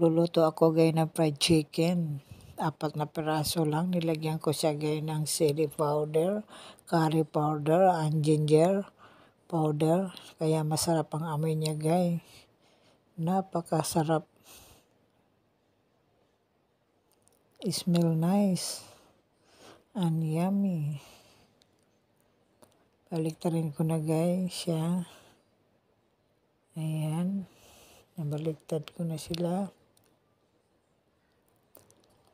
Luluto ako guys ng fried chicken. 4 na piraso lang. Nilagyan ko siya guys ng chili powder, curry powder, and ginger powder. Kaya masarap ang amoy niya guys. Napakasarap. Smell nice and yummy. Baliktarin ko na guys siya. Ayan. Nabaliktad ko na sila.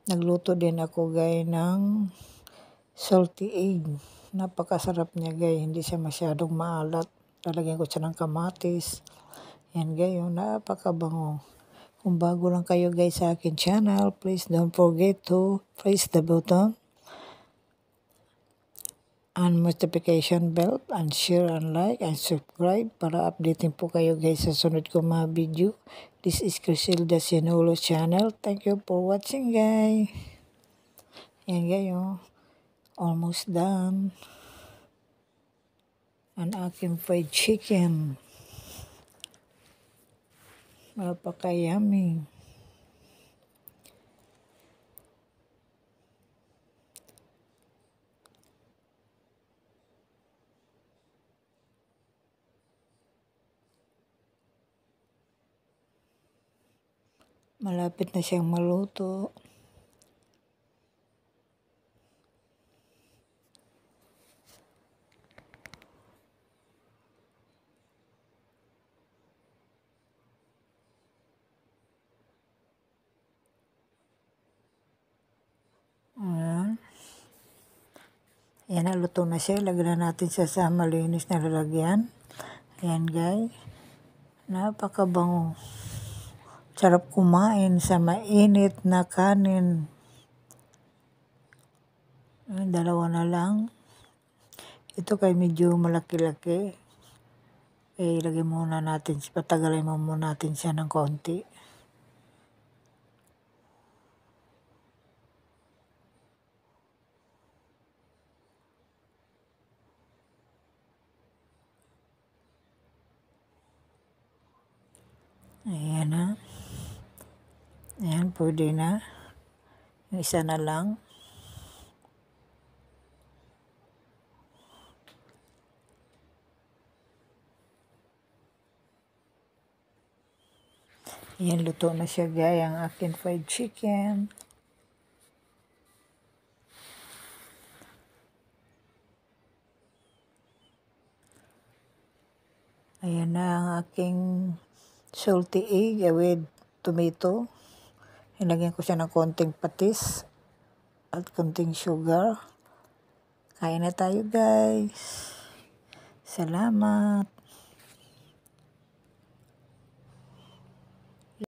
Nagluto din ako guys ng salty egg. Napakasarap niya guys. Hindi siya masyadong maalat. Lalagyan ko siya ng kamatis. Yan guys. Napakabango. Kung bago lang kayo guys sa akin channel, please don't forget to press the button and notification bell and share and like and subscribe para updating po kayo guys sa sunod ko mga video. This is Crisilda Sinolo channel. Thank you for watching guys. Yan guys almost done. Ang aking fried chicken. Napaka-yummy. Malapit na siyang maluto. Ayan. Ayan, naluto na siya. Lagyan na natin siya sa malinis na lalagyan. Ayan guys. Napakabango. Sarap kumain sa mainit na kanin. Ayan, 2 na lang. Ito kay medyo malaki-laki. Ilagay muna natin. Patagalin mo muna natin siya ng konti. Ayan na. Ayan, pwede na. Yung isa na lang. Ayan, luto na siya guys, ang akin fried chicken. Ayan na ang aking salty egg with tomato. Ilagyan ko siya ng konting patis at konting sugar. Kain na tayo guys. Salamat.